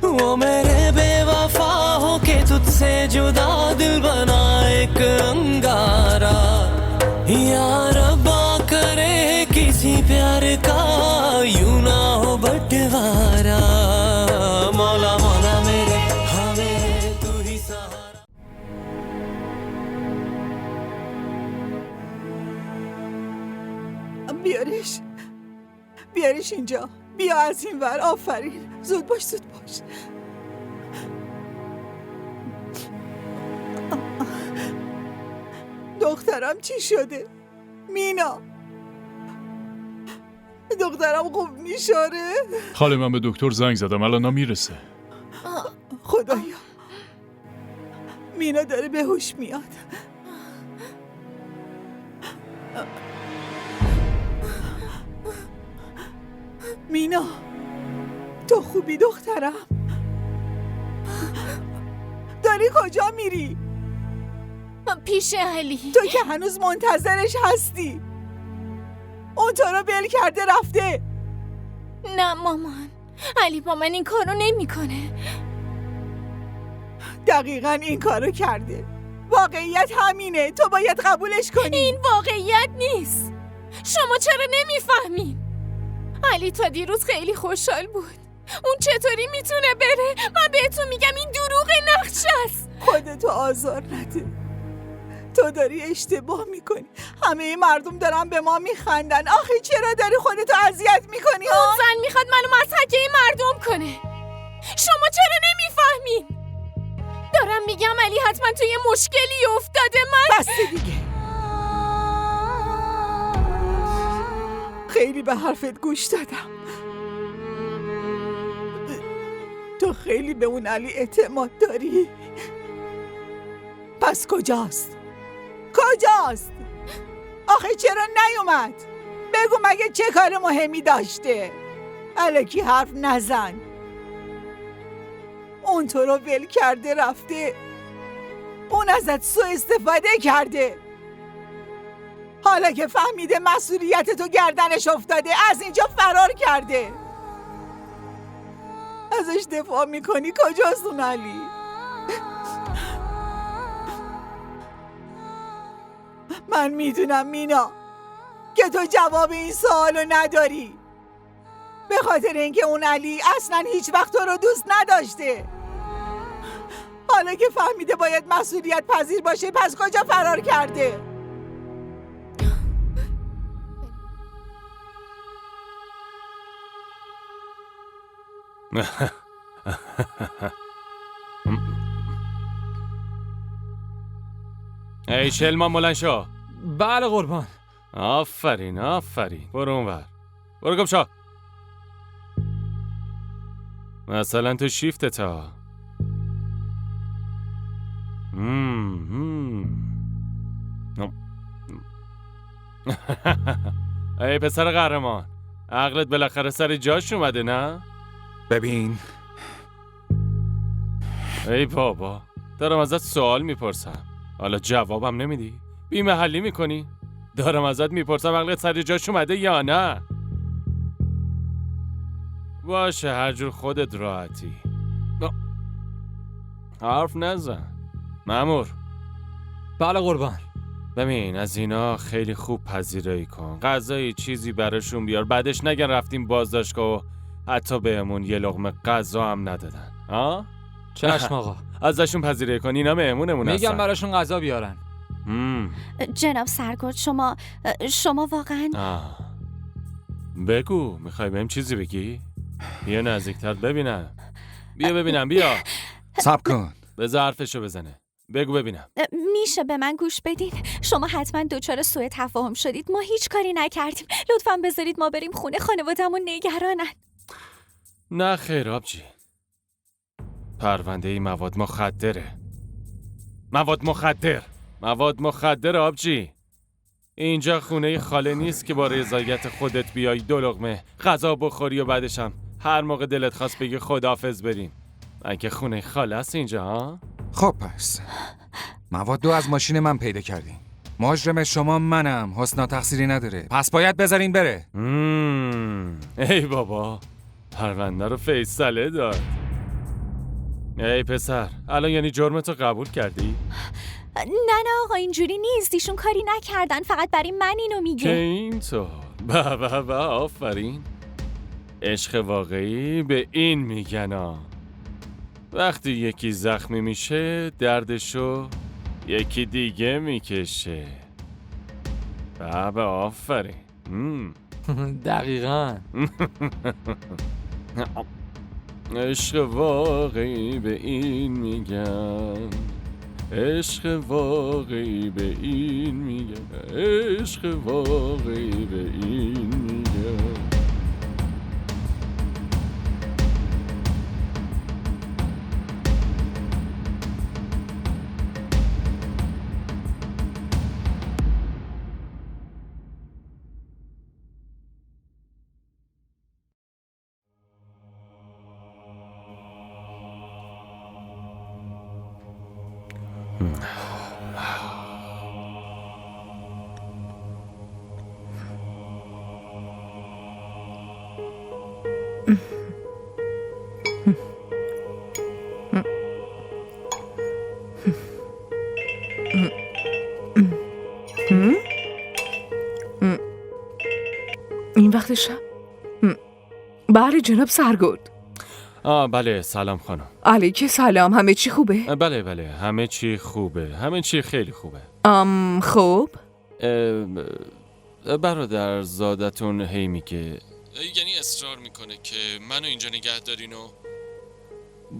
वो मेरे बेवफा हो के तुझसे जुदा दिल बना एक अंगारा या रब्बा करे किसी प्यार का यूं ना हो बंटवारा मौला मौला मेरे हमें तू ही सहारा بیارش اینجا. بیا از این ور. آفرین. زود باش. دخترم چی شده؟ مینا دخترم خوب میشاره؟ خاله من به دکتر زنگ زدم الان میرسه. خدایا مینا داره به هوش میاد. مینا تو خوبی دخترم؟ داری کجا میری؟ پیش علی. تو که هنوز منتظرش هستی. اون تو رو بل کرده رفته. نه مامان، علی با من این کارو نمیکنه. دقیقاً این کارو کرده. واقعیت همینه. تو باید قبولش کنی. این واقعیت نیست. شما چرا نمیفهمین؟ علی تا دیروز خیلی خوشحال بود. اون چطوری میتونه بره؟ من بهتون میگم این دروغ نقش است. خودتو آزار نده. تو داری اشتباه میکنی. همه مردم دارن به ما میخندن. آخه چرا داری خودتو اذیت میکنی؟ اون زن میخواد منو مضحکه مردم کنه. شما چرا نمیفهمین؟ دارم میگم علی حتما توی مشکلی افتاده. من بس دیگه. خیلی به حرفت گوش دادم. تو خیلی به اون علی اعتماد داری. پس کجاست؟ آخه چرا نیومد؟ بگو مگه چه کار مهمی داشته؟ الکی حرف نزن. اون تو رو ول کرده رفته. اون ازت سوء استفاده کرده. حالا که فهمیده مسئولیت تو گردنش افتاده از اینجا فرار کرده. ازش دفاع میکنی. کجاست اون علی؟ من میدونم مینا که تو جواب این سوالو نداری. به خاطر اینکه اون علی اصلا هیچ وقت تو رو دوست نداشته. حالا که فهمیده باید مسئولیت پذیر باشه پس کجا فرار کرده؟ ای شلما ملنشا. بله قربان. آفرین برو اونور. برو گم شو. مثلا تو شیفتت ها. ای پسر قهرمان، عقلت بالاخره سر جاش اومده نه؟ ببین ای بابا، دارم ازت سوال میپرسم، حالا جوابم نمیدی؟ بی محلی میکنی؟ دارم ازت میپرسم عقلت سر جاش اومده یا نه؟ باشه هر جور خودت راحتی. حرف نزن. مأمور. بله قربان. ببین از اینا خیلی خوب پذیرایی کن، غذایی چیزی براشون بیار، بعدش نگن رفتیم بازداشتگاه و حتی بهمون یه لقمه غذا هم ندادن. ها؟ چشم آقا. ازشون پذیرایی کن، اینا مهمونمون هستن. میگم براشون غذا بیارن. جناب سرگرد شما واقعا بگو، میخوای بهم چیزی بگی؟ بیا نزدیکتر ببینم. بیا صبر کن. بذار حرفشو بزنه. بگو ببینم. میشه به من گوش بدین؟ شما حتما دچار سوء تفاهم شدید. ما هیچ کاری نکردیم. لطفاً بذارید ما بریم خونه. خانواده‌مون نگرانن. نه خیر آبجی. پرونده مواد مخدره. مواد مخدر آبجی. اینجا خونه خاله نیست که با رضایت خودت بیای 2 لقمه غذا بخوری و بعدش هم هر موقع دلت خواست بگی خداحافظ بریم. مگه خونه خاله است اینجا ها؟ خب پس مواد از ماشین من پیدا کردین. مجرم شما منم. حسنا تقصیری نداره. پس باید بذارین بره. ای بابا، پرونده رو فیصله داد. ای پسر، الان یعنی جرمتو قبول کردی؟ نه آقا اینجوری نیست، ایشون کاری نکردن، فقط برای من اینو که میگه. اینطور. به آفرین. عشق واقعی به این میگن وقتی یکی زخمی میشه دردشو یکی دیگه میکشه. به آفرین. دقیقاً. عشق واقعی به این میگن، عشق واقعی به این میگن، عشق واقعی به این میگن. این وقت شب؟ بله جناب سرگرد. بله سلام خانم. علیک سلام، همه چی خوبه؟ بله همه چی خوبه، همه چی خیلی خوبه. خوب؟ برادر زادتون هی میگه، یعنی اصرار میکنه که منو اینجا نگه دارین و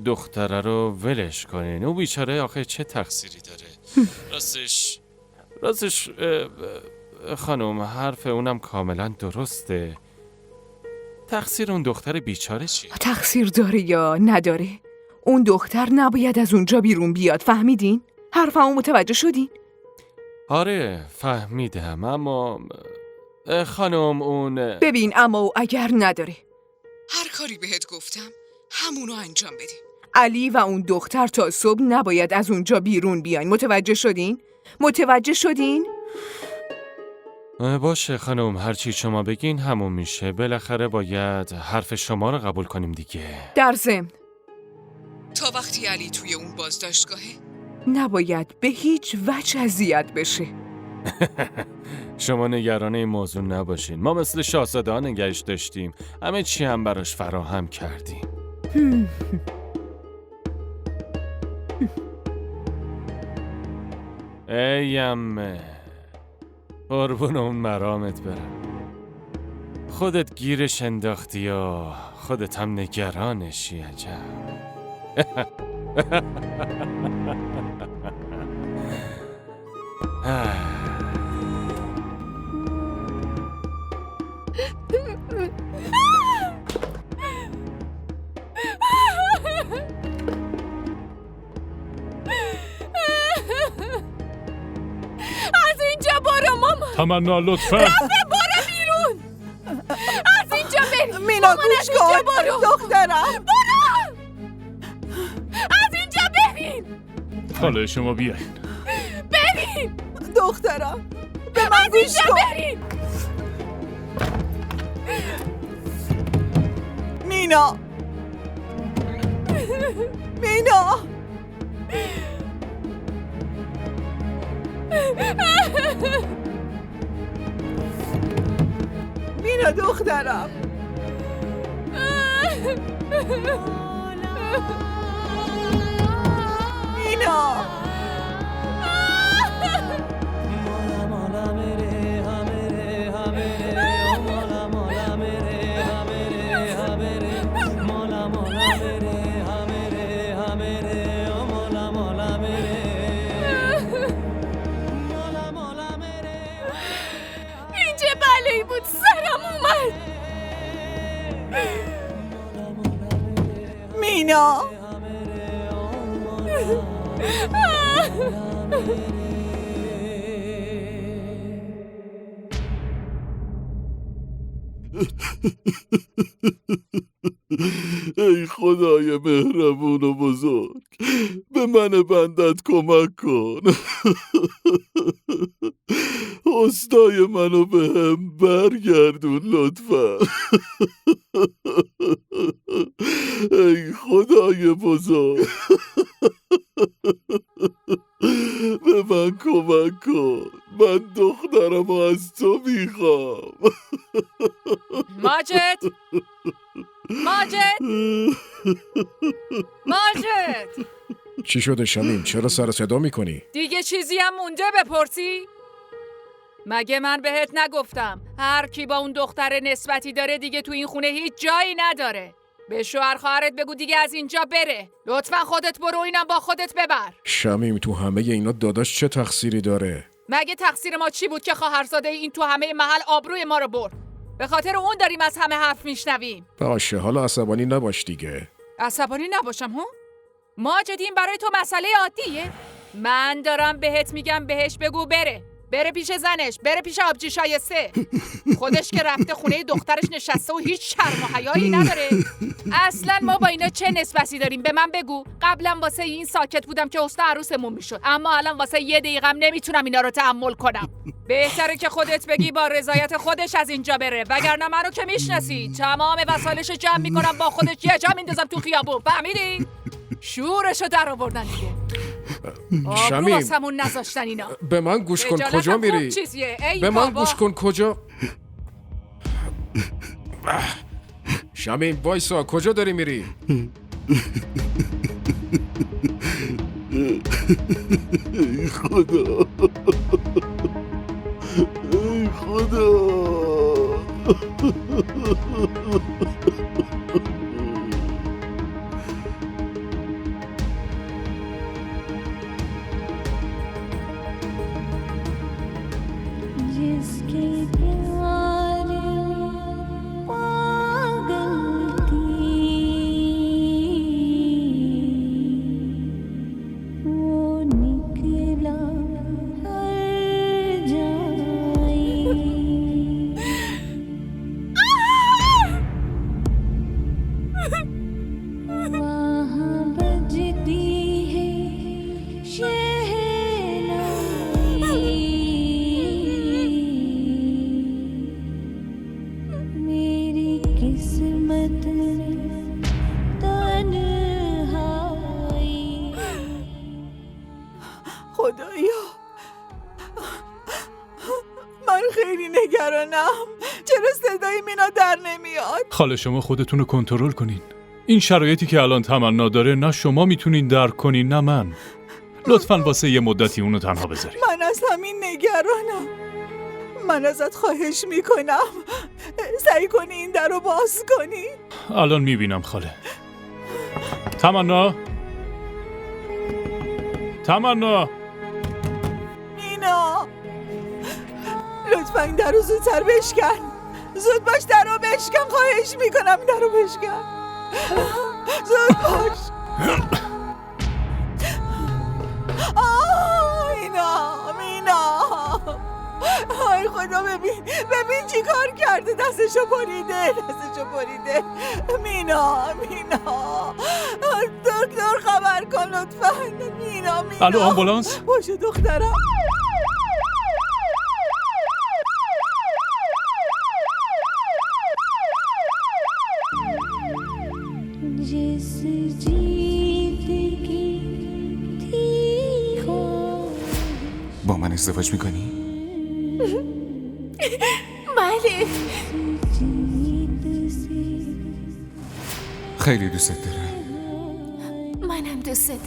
دختره رو ولش کنین. او بیچاره آخه چه تقصیری داره؟ راستش خانم حرف اونم کاملا درسته. تقصیر اون دختر بیچاره چیه؟ تقصیر داره یا نداره؟ اون دختر نباید از اونجا بیرون بیاد، فهمیدین؟ حرفمو متوجه شدین؟ آره فهمیدم، اما خانم اون ببین اما و اگر نداره، هر کاری بهت گفتم همونو انجام بده. علی و اون دختر تا صبح نباید از اونجا بیرون بیاین، متوجه شدین؟ متوجه شدین؟ باشه خانم، هرچی شما بگین همون میشه. بالاخره باید حرف شما رو قبول کنیم دیگه. در ضمن تا وقتی علی توی اون بازداشتگاهه نباید به هیچ وجه اذیت بشه. شما نگران این موضوع نباشین، ما مثل شاهزاده ها نگهش داشتیم، همه چی هم براش فراهم کردیم. ای امه، قربون اون مرامت برم. خودت گیرش انداختی یا خودت هم نگرانشی؟ عجب. از اینجا برو مامان. تمنا لطفا. برو بیرون. از اینجا بریم. مینا گوش کن دخترم. برو. از اینجا بریم. خاله شما بیاین. بریم. دخترم به من گوش کن. بریم. مینا مینا دخترم. مینا این چه بلایی بود سرم اومد. مینا ای خدای مهربون و بزرگ، به من بندت کمک کن. حسنای منو به هم برگردون لطفا. ای خدای بزرگ، به من کمک کن. من دخترمو از تو میخوام. ماجد چی شده شمیم؟ چرا سر صدا میکنی؟ دیگه چیزی هم مونده بپرسی؟ مگه من بهت نگفتم هر کی با اون دختر نسبتی داره دیگه تو این خونه هیچ جایی نداره؟ به شوهر خواهرت بگو دیگه از اینجا بره. لطفا خودت برو، اینم با خودت ببر. شمیم تو همه اینا داداش چه تقصیری داره؟ مگه تقصیر ما چی بود که خواهرزاده این تو همه محل آبروی ما رو برد؟ به خاطر اون داریم از همه حرف میشنویم. باشه حالا عصبانی نباش دیگه. عصبانی نباشم ها؟ ماجد این برای تو مسئله عادیه؟ من دارم بهت میگم بهش بگو بره پیش زنش، بره پیش آبجی شایسته. خودش که رفته خونه دخترش نشسته و هیچ شرم و حیایی نداره. اصلا ما با اینا چه نسبتی داریم؟ به من بگو. قبلا واسه این ساکت بودم که حسن عروسمون میشد، اما الان واسه یه دقیقم نمیتونم اینا رو تحمل کنم. بهتره که خودت بگی با رضایت خودش از اینجا بره، وگرنه منو که میشناسی تمام وسایلشو جمع میکنم با خودش یه جا میندازم تو خیابون. فهمیدی؟ شورشو در آوردن دیگه. شمیم واسمون نذاشتن اینا. به من گوش کن، کجا میری؟ به من گوش کن، کجا؟ شمیم وایسا، کجا داری میری؟ ای خدا، ای خدا. خدایا من خیلی نگرانم. چرا صدای مینا در نمیاد؟ خاله شما خودتون رو کنترل کنین. این شرایطی که الان تمنا داره نه شما میتونین درک کنین نه من. لطفاً واسه یه مدتی اونو تنها بذارین. من از همین نگرانم. من ازت خواهش میکنم سعی کنی این در رو باز کنی. الان میبینم خاله. تمنا مینا لطفا این در رو زودتر بشکن. زود باش در رو بشکن، خواهش میکنم در رو بشکن. زود باش. مینا آی خدا ببین چی کار کرده. دستشو بریده. مینا دکتر خبر کن لطفا. مینا الو آمبولانس. باشه دخترم. با من ازدواج میکنی؟ بله. خیلی دوست دارم. منم دوست دارم.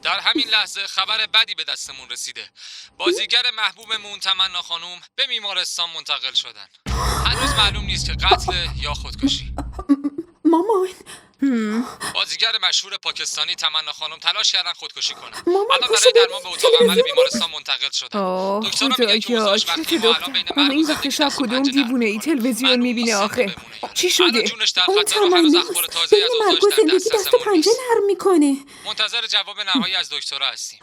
در همین لحظه خبر بدی به دستمون رسیده. بازیگر محبوبمون تمنا خانوم به بیمارستان منتقل شدن. هنوز معلوم نیست که قتل یا خودکشی. مامان بازیگر مشهور پاکستانی تمنا خانم تلاش کردن خودکشی کنن. مامان الان برای درمان به اتاق عمل بیمارستان منتقل شدن. دکترها میگن که اوضاعش وقتی ما الان بین مرگ و زندگی شب کدوم دیوونه ای تلویزیون میبینه آخه؟ چی شده؟ الان جونش در خطر و هنوز اخبار تازه‌ای از اوضاعش در دسترسمون نیست. نرم میکنه. منتظر جواب نهایی از دکترها هستیم.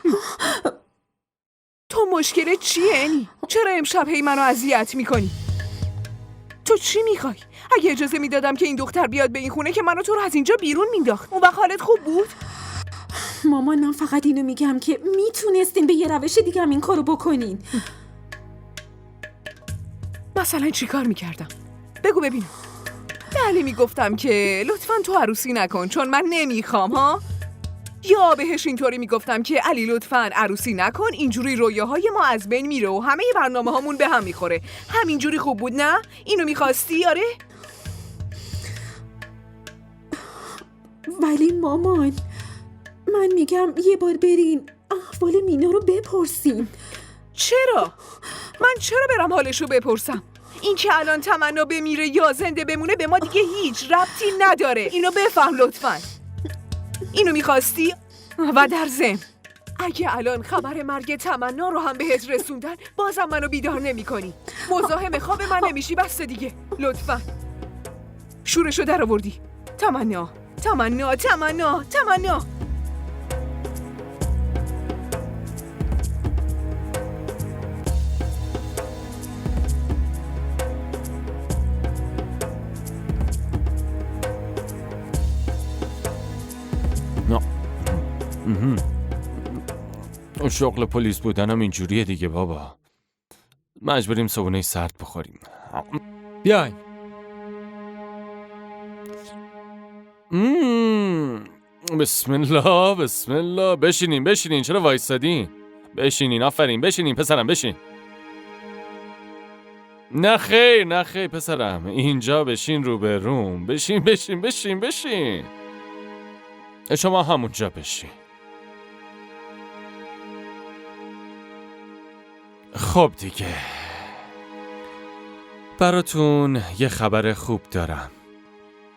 تو مشکلت چیه انی؟ چرا امشب هی منو اذیت میکنی؟ تو چی میخوای؟ اگه اجازه میدادم که این دختر بیاد به این خونه که منو تو رو از اینجا بیرون مینداخت، اون وقت حالت خوب بود؟ مامان من فقط اینو میگم که میتونستین به یه روش دیگه هم این کارو بکنین. مثلا چی کار میکردم؟ بگو ببینم. بله میگفتم که لطفاً تو عروسی نکن چون من نمیخوام ها؟ یا بهش اینطوری میگفتم که علی لطفاً عروسی نکن، اینجوری رویاهای ما از بین میره و همه برنامه هامون به هم میخوره. همینجوری خوب بود نه؟ اینو میخواستی آره؟ ولی مامان من میگم یه بار برین احوال مینا رو بپرسین. چرا؟ من چرا برم حالشو بپرسم؟ این که الان تمنا بمیره یا زنده بمونه به ما دیگه هیچ ربطی نداره. اینو بفهم لطفاً. اینو میخواستی؟ و در ضمن اگه الان خبر مرگ تمنا رو هم بهت رسوندن بازم منو بیدار نمی کنی. مزاحم خواب من نمیشی بس دیگه. لطفاً شورشو در آوردی. تمنا تمنا تمنا تمنا. شغل پلیس بودنم اینجوریه دیگه بابا. مجبوریم صبحونه سرد بخوریم. بیاین. بسم الله بسم الله. بشینین چرا وایسادین؟ بشینین آفرین بشینین پسرم بشین. نه خیر پسرم اینجا بشین رو به روم. بشین شما همونجا بشین. خب دیگه براتون یه خبر خوب دارم.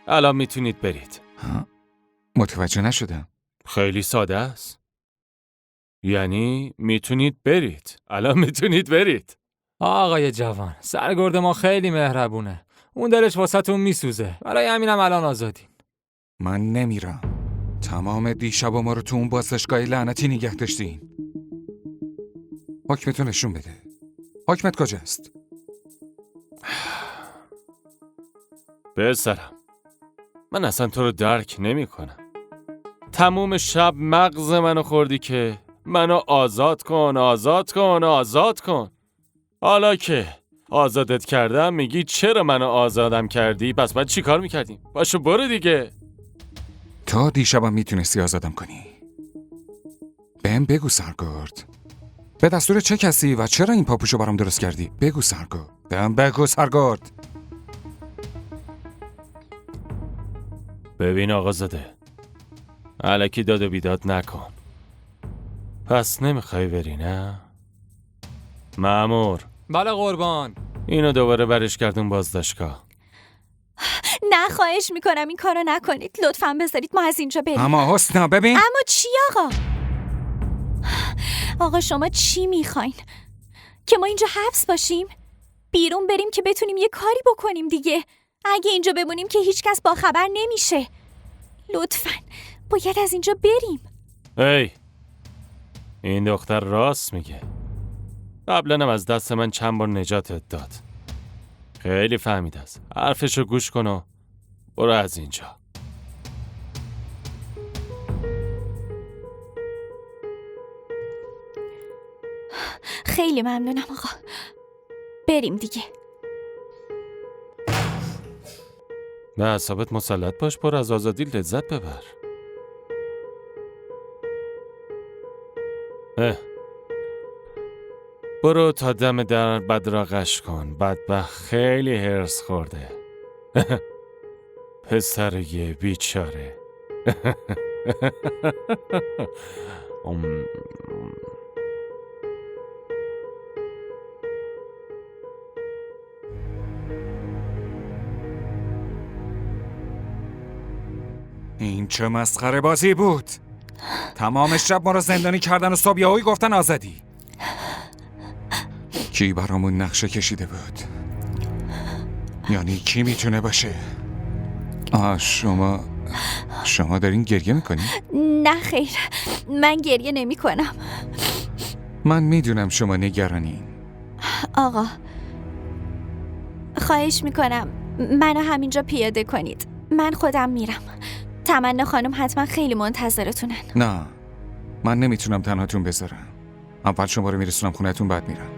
الان میتونید برید. متوجه نشدم. خیلی ساده است. یعنی میتونید برید. الان میتونید برید. آقای جوان سرگرد ما خیلی مهربونه. اون دلش واسهتون میسوزه. برای همینم الان آزادین. من نمیرم. تمام دیشب ما رو تو اون بازداشتگاه لعنتی نگه داشتین. حکمتون نشون بده. حکمت کجاست؟ پسرم من اصلا تو رو درک نمی کنم. تموم شب مغز منو خوردی که منو آزاد کن. حالا که آزادت کردم میگی چرا منو آزادم کردی؟ پس باید چی کار میکردیم؟ باشو برو دیگه. تا دیشبم میتونستی آزادم کنی. بهم بگو سرگرد. به دستور چه کسی و چرا این پاپوشو برام درست کردی؟ بگو سرگرد. بهم بگو سرگرد. ببین آقازاده الکی داد و بیداد نکن. پس نمیخوای بری نه؟ مأمور. بله قربان. اینو دوباره برش کردون بازداشتگاه. نه خواهش میکنم این کارو نکنید. لطفاً بذارید ما از اینجا بریم. اما حسنا ببین. اما چی آقا؟ آقا شما چی میخواین؟ که ما اینجا حبس باشیم؟ بیرون بریم که بتونیم یه کاری بکنیم دیگه. اگه اینجا بمونیم که هیچ کس با خبر نمیشه. لطفاً باید از اینجا بریم. ای این دختر راست میگه. قبلا هم از دست من چند بار نجاتت داد. خیلی فهمیده است. حرفشو گوش کن و برو از اینجا. خیلی ممنونم آقا. بریم دیگه. به اعصابت مسلط باش. برو از آزادی لذت ببر. برو تا دم در بدراقش کن. بدبخت خیلی هرس خورده. پسرگه بیچاره. چه مسخره بازی بود. تمام شب ما رو زندانی کردن و صبح یهویی گفتن آزادی. کی برامون نقشه کشیده بود؟ یعنی کی میتونه باشه؟ شما دارین گریه میکنی؟ نه خیر، من گریه نمی کنم. من میدونم شما نگرانین. آقا خواهش میکنم منو همینجا پیاده کنید. من خودم میرم. تمنا خانم حتما خیلی منتظرتونن. نه، من نمیتونم تنهاتون بذارم. اول شما رو میرسونم خونه‌تون، بعد میرم.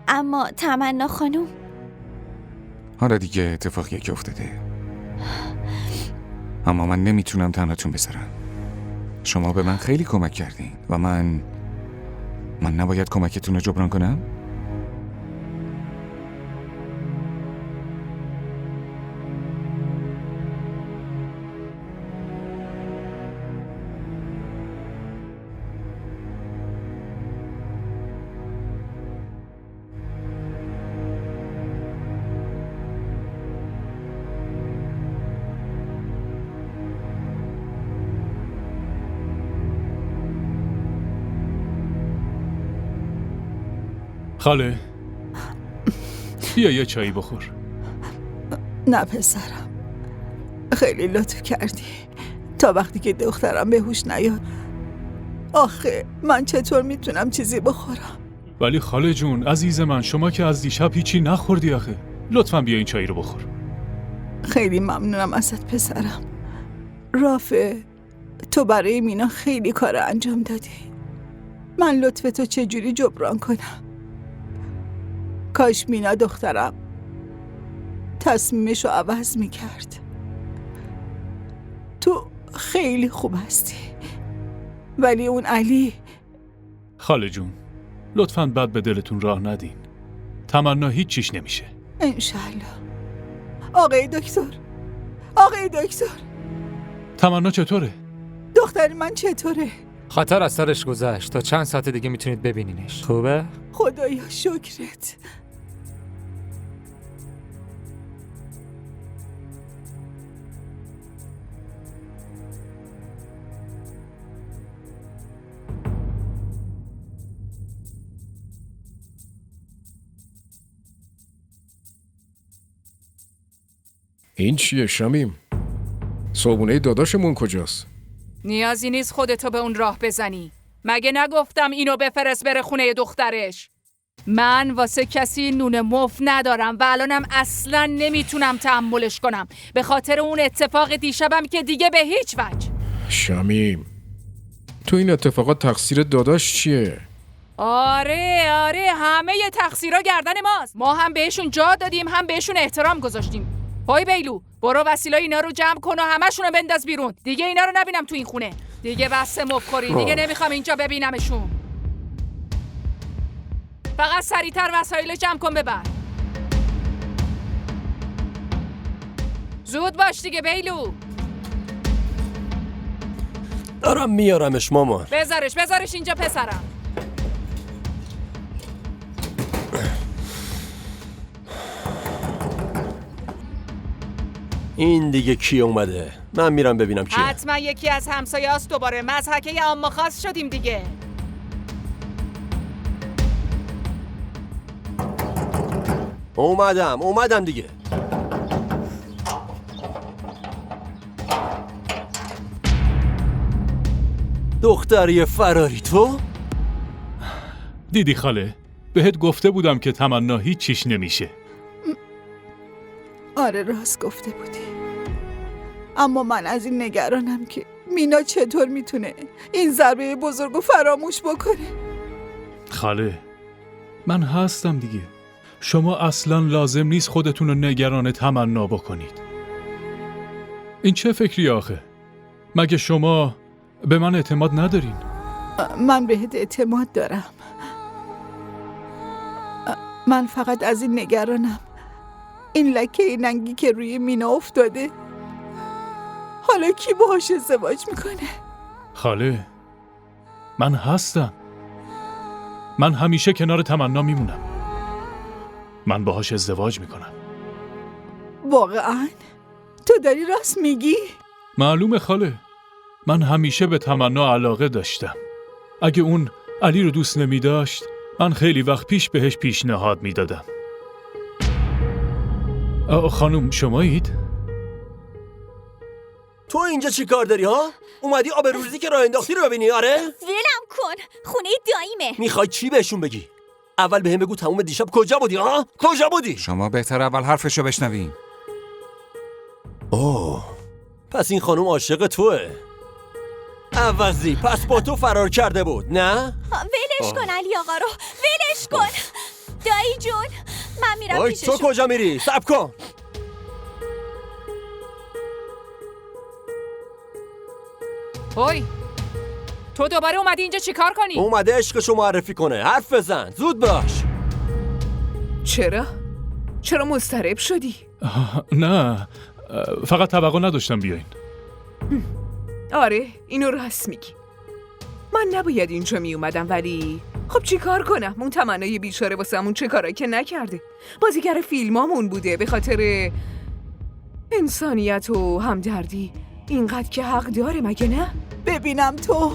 اما تمنا خانم، حالا دیگه اتفاقیه که افتاده، اما من نمیتونم تنهاتون بذارم. شما به من خیلی کمک کردین و من نباید کمکتون رو جبران کنم؟ خاله بیا یه چایی بخور. نه پسرم، خیلی لطف کردی. تا وقتی که دخترم به هوش نیاد آخه من چطور میتونم چیزی بخورم؟ ولی خاله جون عزیز من، شما که از دیشب هیچی نخوردی آخه. لطفاً بیا این چایی رو بخور. خیلی ممنونم ازت پسرم. رافه، تو برای مینا خیلی کار انجام دادی. من لطف تو چجوری جبران کنم؟ کاش مینا دخترم تصمیمشو عوض میکرد. تو خیلی خوب هستی، ولی اون علی. خاله جون لطفاً بد به دلتون راه ندین. تمنا هیچ چیش نمیشه. انشالله. آقای دکتر، تمنا چطوره؟ دختر من چطوره؟ خطر از سرش گذشت. تا چند ساعت دیگه میتونید ببینینش. خوبه؟ خدایا شکرت. این چیه شمیم؟ صابونه داداشمون کجاست؟ نیازی نیست خودتو به اون راه بزنی. مگه نگفتم اینو بفرست بره خونه دخترش؟ من واسه کسی نون مفت ندارم و الانم اصلا نمیتونم تحملش کنم به خاطر اون اتفاق دیشبم که دیگه به هیچ وجه. شمیم، تو این اتفاقات تقصیر داداش چیه؟ آره همه تقصیرها گردن ماست. ما هم بهشون جا دادیم هم بهشون احترام گذاشتیم. های بیلو، برو وسیله اینا رو جمع کن و همشون رو بنداز بیرون. دیگه اینا رو نبینم تو این خونه. دیگه بس مفخوری. دیگه نمیخوام اینجا ببینمشون. فقط سریعتر وسایل جمع کن ببر. زود باش دیگه بیلو. دارم میارمش مامان. بذارش اینجا پسرم. این دیگه کی اومده؟ من میرم ببینم کیه. حتما یکی از همسایه‌هاست. دوباره مضحکه عامه خاص شدیم دیگه. اومدم دیگه. دختری فراری تو؟ دیدی خاله؟ بهت گفته بودم که تمنا هیچ چیش نمیشه. آره راست گفته بودی. اما من از این نگرانم که مینا چطور میتونه این ضربه بزرگو فراموش بکنه. خاله من هستم دیگه. شما اصلا لازم نیست خودتون رو نگران تمنا بکنید. این چه فکری آخه؟ مگه شما به من اعتماد ندارین؟ من بهت اعتماد دارم. من فقط از این نگرانم این لکه ننگی که روی مینا افتاده حالا کی باهاش ازدواج میکنه؟ خاله من هستم. من همیشه کنار تمنا میمونم. من باهاش ازدواج میکنم. واقعا؟ تو داری راست میگی؟ معلومه خاله. من همیشه به تمنا علاقه داشتم. اگه اون علی رو دوست نمی داشت، من خیلی وقت پیش بهش پیشنهاد می دادم. خانم شمایید؟ تو اینجا چی کار داری ها؟ اومدی آبروریزی که راه انداختی رو ببینی؟ آره؟ ولم کن، خونه داییمه. میخوای چی بهشون بگی؟ اول بهم بگو تموم دیشب کجا بودی ها؟ کجا بودی؟ شما بهتر اول حرفشو بشنوین. اوه، پس این خانم عاشق توه. عوضی پس با تو فرار کرده بود نه؟ ولش کن علی آقا رو، ولش کن. دایی جون، من میرم پیششون. تو کجا میری؟ صبر کن. هوی، تو دوباره اومدی اینجا چیکار کنی؟ اومده عشقشو معرفی کنه. حرف بزن، زود باش. چرا مضطرب شدی؟ نه، فقط توقع نداشتم بیاین. آره، اینو راست میگی. من نباید اینجا می اومدم، ولی خب چی کار کنم؟ اون تمنای بیچاره واسمون چه کارایی که نکرده. بازیگر فیلمامون بوده، به خاطر انسانیت و همدردی اینقدر که حق داره، مگه نه؟ ببینم تو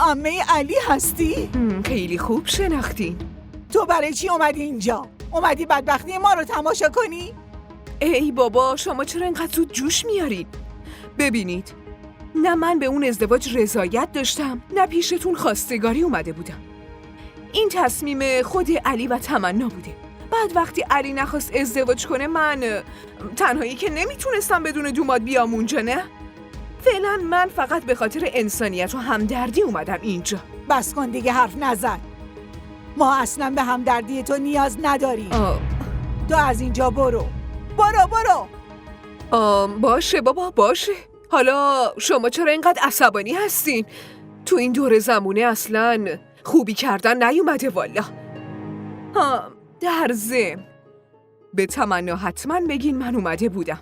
عمه علی هستی؟ خیلی خوب شناختین. تو برای چی اومدی اینجا؟ اومدی بدبختی ما رو تماشا کنی؟ ای بابا، شما چرا اینقدر زود جوش میارین؟ ببینید، نه من به اون ازدواج رضایت داشتم، نه پیشتون خواستگاری اومده بودم. این تصمیم خود علی و تمنا بوده. بعد وقتی علی نخواست ازدواج کنه، من تنهایی که نمیتونستم بدون دوماد بیام اونجا، نه؟ فعلا من فقط به خاطر انسانیت و همدردی اومدم اینجا. بس کن دیگه، حرف نزن. ما اصلا به همدردی تو نیاز نداریم. تو از اینجا برو. باشه بابا، باشه. حالا شما چرا اینقدر عصبانی هستین؟ تو این دور زمونه اصلا خوبی کردن نیومده والا. در ضمن به تمنا حتما بگین من اومده بودم.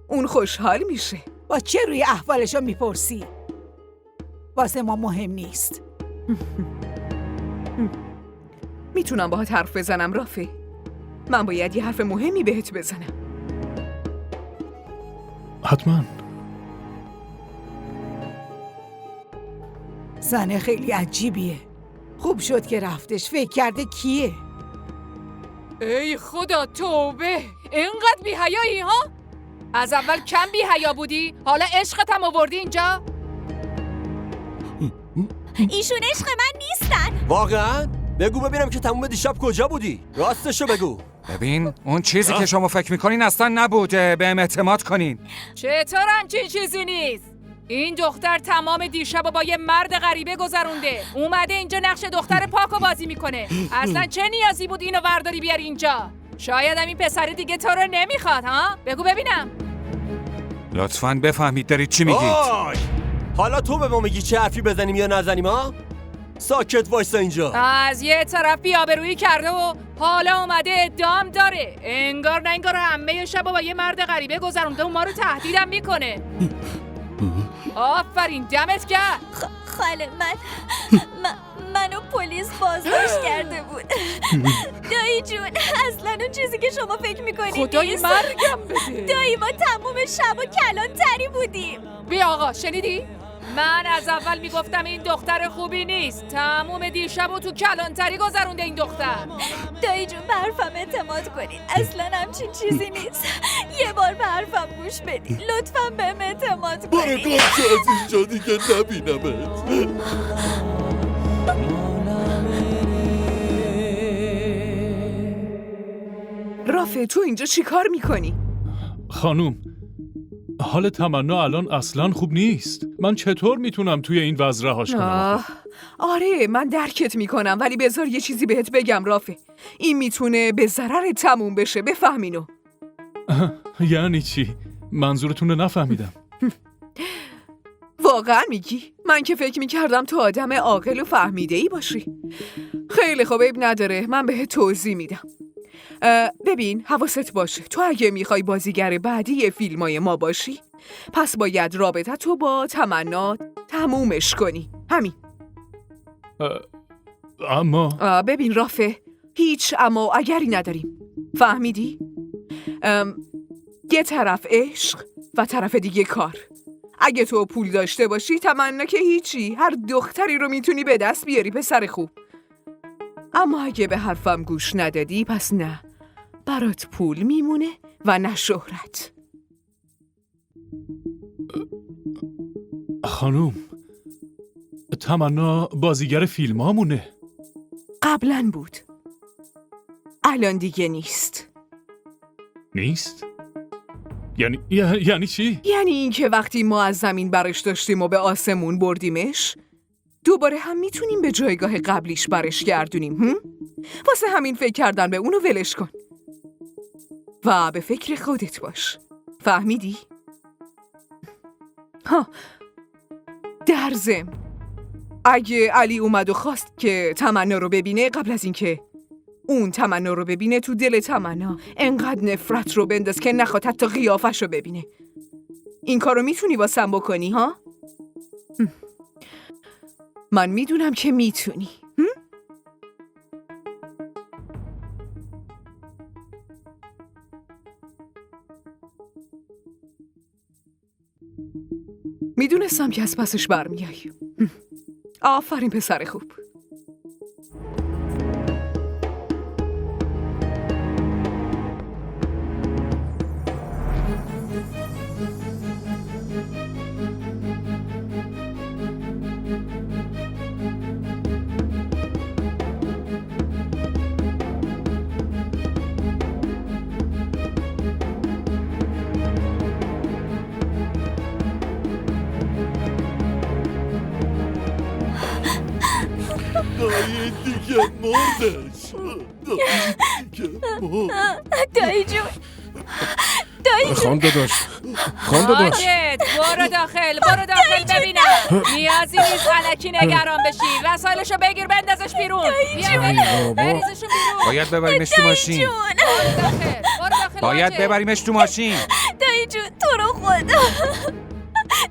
اون خوشحال میشه. با چه روی احوالشو میپرسی؟ واسه ما مهم نیست. میتونم باهات حرف بزنم رافی؟ من باید یه حرف مهمی بهت بزنم. حتما. زنه خیلی عجیبیه. خوب شد که رفتش. فکر کرده کیه؟ ای خدا، توبه، اینقدر بی‌حیایی ها؟ از اول کم بی‌حیا بودی، حالا عشقت هم آوردی اینجا؟ ایشون عشق من نیستن. واقعا؟ بگو ببینم که تموم دیشب کجا بودی؟ راستشو بگو. ببین، اون چیزی که شما فکر میکنین اصلا نبوده. بهم اعتماد کنین. چطور همچین چیزی نیست؟ این دختر تمام دیشب با یه مرد غریبه گذرونده. اومده اینجا نقش دختر پاکو بازی میکنه. اصلا چه نیازی بود اینو ورداری بیاری اینجا؟ شاید هم این پسر دیگه تو رو نمیخواد ها؟ بگو ببینم. لطفاً بفهمید دارید چی میگید. حالا تو به ما میگی چه حرفی بزنیم یا نزنیم ها؟ ساکت وایسا اینجا. از یه طرف بی‌آبرویی کرده و حالا اومده ادام داره. انگار نه انگار همه شب با یه مرد غریبه گذرونده و ما رو تهدیدم میکنه. آفرین، دمت گرم. خاله، منو پلیس بازداشت کرده بود. دایی جون، اصلا اون چیزی که شما فکر میکنید خدای نیست. مرگم بده. دایی ما تموم شب و کلان تری بودیم. بیا آقا، شنیدی؟ من از اول میگفتم این دختر خوبی نیست. تموم دیشب و تو کلانتری گذرونده این دختر. دایی جون، به حرفم اعتماد کنید. اصلا همچین چیزی نیست. یه بار به حرفم گوش بدید. لطفاً بهم اعتماد برو کنید. گم شو از اینجا دیگه نبینمت. رافه، تو اینجا چی کار میکنی؟ خانوم، حال تمنا الان اصلا خوب نیست. من چطور میتونم توی این وضع رهاش کنم؟ آره، من درکت میکنم، ولی بذار یه چیزی بهت بگم رافه. این میتونه به ضرر تموم بشه، بفهمینو. یعنی چی؟ منظورتون رو نفهمیدم. واقعا میگی؟ من که فکر میکردم تو آدم عاقل و فهمیده‌ای باشی. خیلی خوب، عیب نداره، من بهت توضیح میدم. ببین، حواست باشه، تو اگه میخوای بازیگر بعدی فیلمای ما باشی، پس باید رابطه تو با تمنا تمومش کنی. همین. اما ببین رافه، هیچ اما اگری نداریم. فهمیدی؟ یه طرف عشق و طرف دیگه کار. اگه تو پول داشته باشی تمنا که هیچی، هر دختری رو میتونی به دست بیاری پسر خوب. اما اگه به حرفم گوش ندادی پس نه، برات پول میمونه و نه شهرت. خانوم، تمنا بازیگر فیلم هامونه. قبلا بود، الان دیگه نیست. نیست؟ یعنی چی؟ یعنی اینکه وقتی ما از زمین برش داشتیم و به آسمون بردیمش، دوباره هم میتونیم به جایگاه قبلیش برش گردونیم. واسه همین فکر کردن به اونو ولش کن و به فکر خودت باش. فهمیدی؟ ها، در ضمن اگه علی اومد و خواست که تمنا رو ببینه، قبل از اینکه اون تمنا رو ببینه تو دل تمنا انقدر نفرت رو بنداز که نخواد حتی قیافش رو ببینه. این کار رو میتونی واسم بکنی ها؟ من میدونم که میتونی. میدونستم که از پسش برمیای. آفرین پسر خوب. دایی دیگه مردش. دایی جون، دایی خان داداش، خان داداش، ماجد برو داخل ببینم. نیازی نیست الکی نگران بشی. وسایلشو بگیر بندازش بیرون. بیا بریزشون بیرون. باید ببریمش تو ماشین. برو داخل باید ماجد. ببریمش تو ماشین. دایی جون تو رو خدا،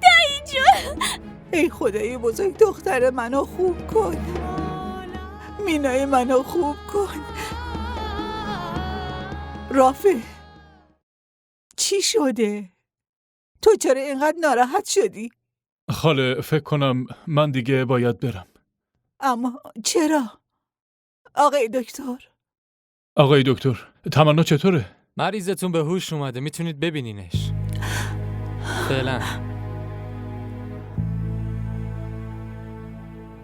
دایی جون. ای خدای بزرگ، دختر منو خوب کن. مینای منو خوب کن. رافع، چی شده؟ تو چرا اینقدر ناراحت شدی؟ خاله، فکر کنم من دیگه باید برم. اما چرا؟ آقای دکتر؟ آقای دکتر، تمنا چطوره؟ مریضتون به هوش اومده، میتونید ببینینش. فعلا.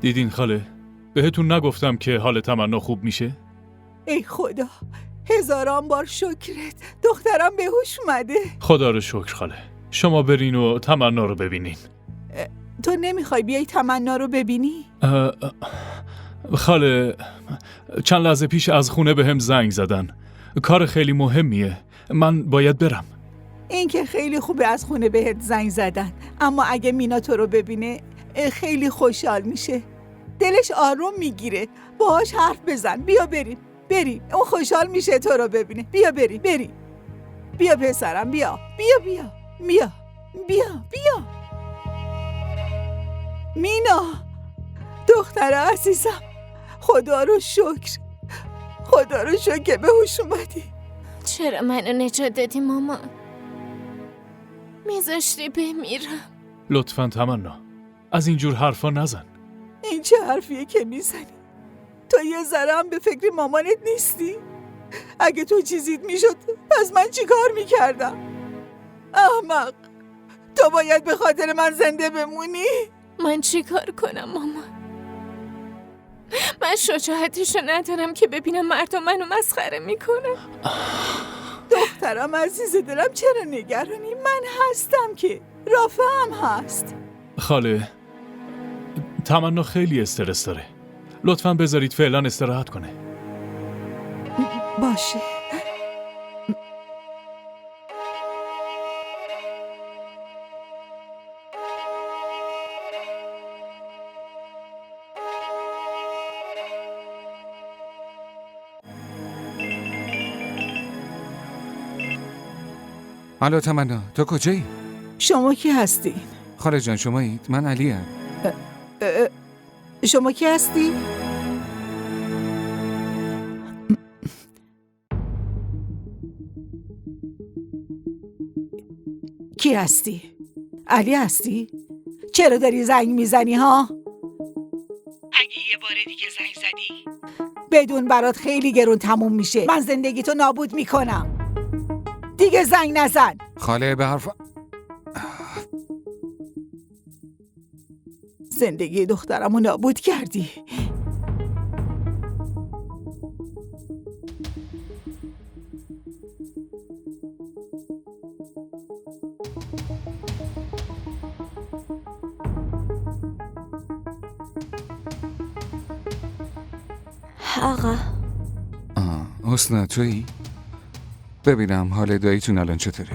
دیدین خاله؟ بهتون نگفتم که حال تمنا خوب میشه؟ ای خدا، هزاران بار شکرت. دخترم به هوش اومده. خدا رو شکر خاله. شما برین و تمنا رو ببینین. تو نمیخوای بیای تمنا رو ببینی؟ خاله، چند لحظه پیش از خونه بهم زنگ زدن. کار خیلی مهمیه. من باید برم. این که خیلی خوبه از خونه بهت زنگ زدن، اما اگه مینا تو رو ببینه خیلی خوشحال میشه. دلش آروم میگیره. باهاش حرف بزن. بیا بریم. اون خوشحال میشه تو رو ببینه. بیا بریم. بیا پسرم، بیا. مینا، دختر عزیزم، خدا رو شکر که به هوش اومدی. چرا منو نجات دادی مامان؟ میذاشتی بمیرم. لطفاً تمنا، از اینجور حرفا نزن. این چه حرفیه که میزنی؟ تو یه ذره هم به فکر مامانت نیستی؟ اگه تو چیزیت میشد پس من چی کار میکردم؟ احمق، تو باید به خاطر من زنده بمونی؟ من چی کار کنم مامان؟ من شجاعتشو ندارم که ببینم مردم منو مسخره میکنن. دخترم عزیز دلم، چرا نگرانی؟ من هستم که. رافع هم هست. خاله، تمنا خیلی استرس داره. لطفاً بذارید فعلا استراحت کنه. باشه. الو تمنا، تو کجایی؟ شما کی هستی؟ خاله جان شمایید؟ من علیم. شما کی هستی؟ کی هستی؟ علی هستی؟ چرا داری زنگ میزنی ها؟ اگه یه بار دیگه زنگ زدی بدون برات خیلی گرون تموم میشه. من زندگیتو نابود میکنم. دیگه زنگ نزن. خاله به حرف زندگی دخترمو نابود کردی. آقا حسنا تویی؟ ببینم حال داییتون الان چطوره؟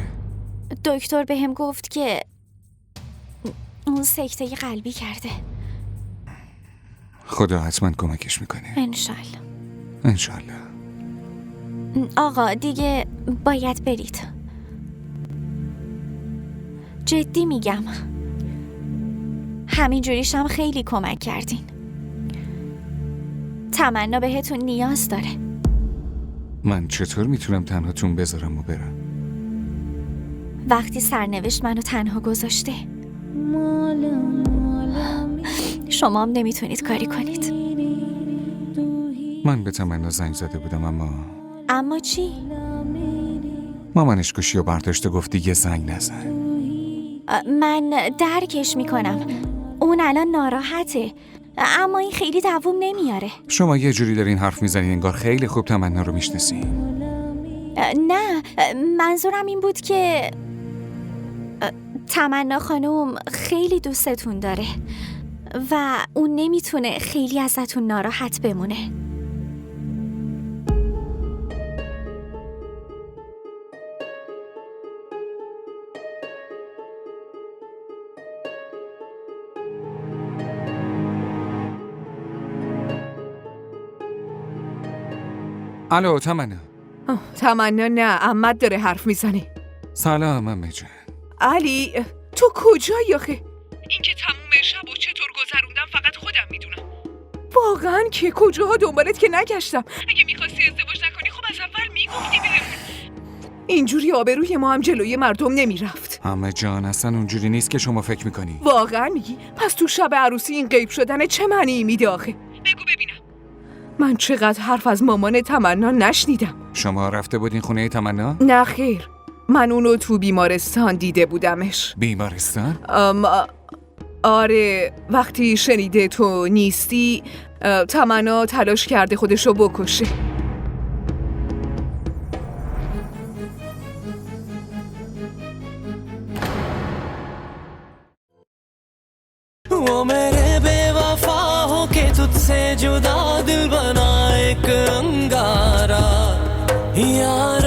دکتر بهم گفت که اون سکته قلبی کرده. خدا حتما کمکش میکنه. انشالله. انشالله. آقا دیگه باید برید. جدی میگم. همینجوریشم خیلی کمک کردین. تمنا بهتون نیاز داره. من چطور میتونم تنهاتون بذارم و برم؟ وقتی سرنوشت منو تنها گذاشته شما هم نمیتونید کاری کنید. من به تمنا زنگ زده بودم اما چی؟ مامانش گوشی و برداشته گفت دیگه زنگ نزن. من درکش میکنم. اون الان ناراحته، اما این خیلی دووم نمیاره. شما یه جوری دارین حرف میزنین انگار خیلی خوب تمنا رو میشناسین. نه، منظورم این بود که تمنا خانم خیلی دوستتون داره و اون نمیتونه خیلی ازتون ناراحت بمونه. الو تمنا. تمنا نه، احمد داره حرف میزنه. سلام عمه جان. علی تو کجایی آخه؟ اینکه تموم شب و چطور گذروندم فقط خودم میدونم. واقعا که کجاها دنبالت که نگشتم. اگه میخواستی ازدواج نکنی خب از اول میگفتی بهم. اینجوری آبروی ما هم جلوی مردم نمیرفت. عمه جان اصلا اونجوری نیست که شما فکر میکنی. واقعا میگی؟ پس تو شب عروسی این غیب شدن چه معنی میده آخه؟ بگو ببینم. من چقدر حرف از مامان تمنا نشنیدم. شما رفته بودین خونه تمنا؟ نه خیر، من اونو تو بیمارستان دیده بودمش. بیمارستان؟ آره، وقتی شنیده تو نیستی تمنا تلاش کرده خودشو بکشه. वो मेरे बेवफा हो के तुझसे जुदा दिल बना एक अंगारा यार